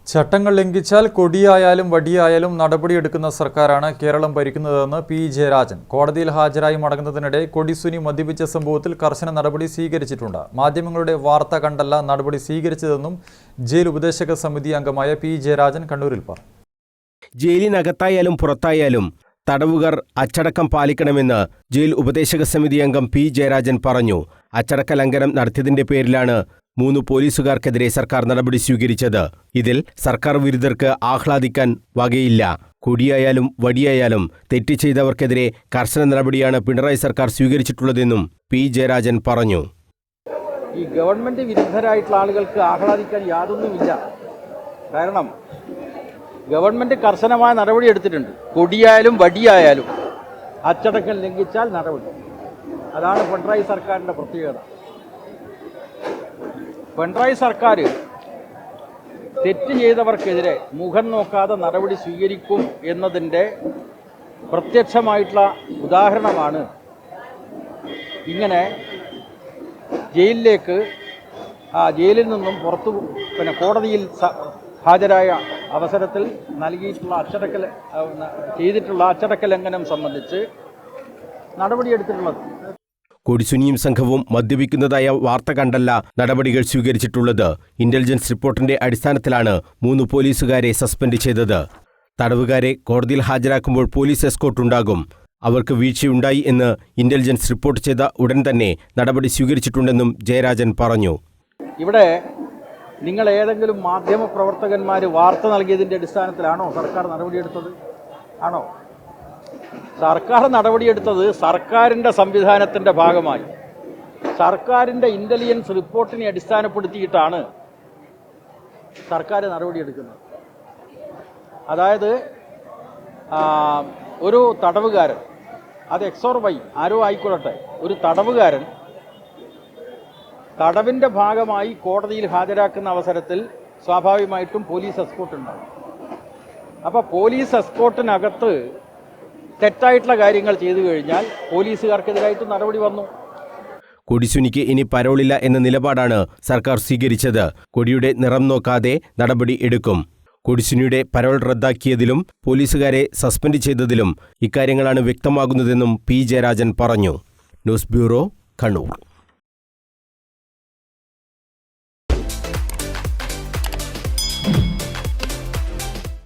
ചട്ടങ്ങൾ ലംഘിച്ചാൽ കൊടിയായാലും വടിയായാലും നടപടിയെടുക്കുന്ന സർക്കാരാണ് കേരളം ഭരിക്കുന്നതെന്ന് പി ജയരാജൻ കോടതിയിൽ ഹാജരായി മടങ്ങുന്നതിനിടെ കൊടിസുനി മദ്യപിച്ച സംഭവത്തിൽ കർശന നടപടി സ്വീകരിച്ചിട്ടുണ്ട്. മാധ്യമങ്ങളുടെ വാർത്ത കണ്ടല്ല നടപടി സ്വീകരിച്ചതെന്നും ജയിൽ ഉപദേശക സമിതി അംഗമായ പി ജയരാജൻ കണ്ണൂരിൽ പറഞ്ഞു. ജയിലിനകത്തായാലും പുറത്തായാലും തടവുകാർ അച്ചടക്കം പാലിക്കണമെന്ന് ജയിൽ ഉപദേശക സമിതി അംഗം പി ജയരാജൻ പറഞ്ഞു. അച്ചടക്ക ലംഘനം നടത്തിയതിന്റെ പേരിലാണ് 3 പോലീസുകാർക്കെതിരെ സർക്കാർ നടപടി സ്വീകരിച്ചത്. ഇതിൽ സർക്കാർ വിരുദ്ധർക്ക് ആഹ്ലാദിക്കാൻ വകയില്ല. കൊടിയായാലും വടിയായാലും തെറ്റ് ചെയ്തവർക്കെതിരെ കർശന നടപടിയാണ് പിണറായി സർക്കാർ സ്വീകരിച്ചിട്ടുള്ളതെന്നും പി ജയരാജൻ പറഞ്ഞു. ഈ ഗവൺമെന്റ് വിരുദ്ധരായിട്ടുള്ള ആളുകൾക്ക് ആഹ്ലാദിക്കാൻ യാതൊന്നുമില്ല. കാരണം ഗവൺമെന്റ് കർശനമായ നടപടി എടുത്തിട്ടുണ്ട്. കൊടിയായാലും വടിയായാലും അച്ചടക്കം ലംഘിച്ചാൽ നടപടി. അതാണ് പിണറായി സർക്കാരിൻ്റെ പ്രത്യേകത. പിണറായി സർക്കാർ തെറ്റ് ചെയ്തവർക്കെതിരെ മുഖം നോക്കാതെ നടപടി സ്വീകരിക്കും എന്നതിൻ്റെ പ്രത്യക്ഷമായിട്ടുള്ള ഉദാഹരണമാണ് ഇങ്ങനെ ജയിലിൽ നിന്നും പുറത്തു കോടതിയിൽ ഹാജരായ അവസരത്തിൽ നൽകിയിട്ടുള്ള ചെയ്തിട്ടുള്ള അച്ചടക്ക ലംഘനം സംബന്ധിച്ച് നടപടിയെടുത്തിട്ടുള്ളത്. കൊടിസുനിയും സംഘവും മദ്യപിക്കുന്നതായ വാർത്ത കണ്ടല്ല നടപടികൾ സ്വീകരിച്ചിട്ടുള്ളത്. ഇന്റലിജൻസ് റിപ്പോർട്ടിന്റെ അടിസ്ഥാനത്തിലാണ് 3 പോലീസുകാരെ സസ്പെൻഡ് ചെയ്തത്. തടവുകാരെ കോടതിയിൽ ഹാജരാക്കുമ്പോൾ പോലീസ് എസ്കോർട്ട് ഉണ്ടാകും. അവർക്ക് വീഴ്ചയുണ്ടായി എന്ന് ഇന്റലിജൻസ് റിപ്പോർട്ട് ചെയ്ത ഉടൻ തന്നെ നടപടി സ്വീകരിച്ചിട്ടുണ്ടെന്നും ജയരാജൻ പറഞ്ഞു. ഇവിടെ നിങ്ങൾ ഏതെങ്കിലും മാധ്യമ പ്രവർത്തകന്മാർ വാർത്ത നൽകിയതിൻ്റെ അടിസ്ഥാനത്തിലാണോ സർക്കാർ നടപടിയെടുത്തത്? ആണോ? സർക്കാർ നടപടിയെടുത്തത് സർക്കാരിൻ്റെ സംവിധാനത്തിൻ്റെ ഭാഗമായി സർക്കാരിൻ്റെ ഇൻ്റലിജൻസ് റിപ്പോർട്ടിനെ അടിസ്ഥാനപ്പെടുത്തിയിട്ടാണ് സർക്കാർ നടപടിയെടുക്കുന്നത്. അതായത് ഒരു തടവുകാരൻ, അത് എക്സ് ഓർ വൈ ആരോ ആയിക്കൊള്ളട്ടെ, ഒരു തടവുകാരൻ തടവിൻ്റെ ഭാഗമായി കോടതിയിൽ ഹാജരാക്കുന്ന അവസരത്തിൽ സ്വാഭാവികമായിട്ടും പോലീസ് എസ്കോർട്ട് ഉണ്ടാകും. അപ്പോൾ പോലീസ് എസ്കോർട്ടിനകത്ത് തെറ്റായിട്ടുള്ള കാര്യങ്ങൾ ചെയ്തു കഴിഞ്ഞാൽ പോലീസുകാർക്കെതിരായിട്ട് നടപടി വന്നു. കൊടിസുനിക്ക് ഇനി പരോളില്ല എന്ന നിലപാടാണ് സർക്കാർ സ്വീകരിച്ചത്. കൊടിയുടെ നിറം നോക്കാതെ നടപടി എടുക്കും. കൊടിസുനിയുടെ പരോൾ റദ്ദാക്കിയതിലും പോലീസുകാരെ സസ്പെൻഡ് ചെയ്തതിലും ഇക്കാര്യങ്ങളാണ് വ്യക്തമാകുന്നതെന്നും പി ജയരാജൻ പറഞ്ഞു. News bureau, Kannur.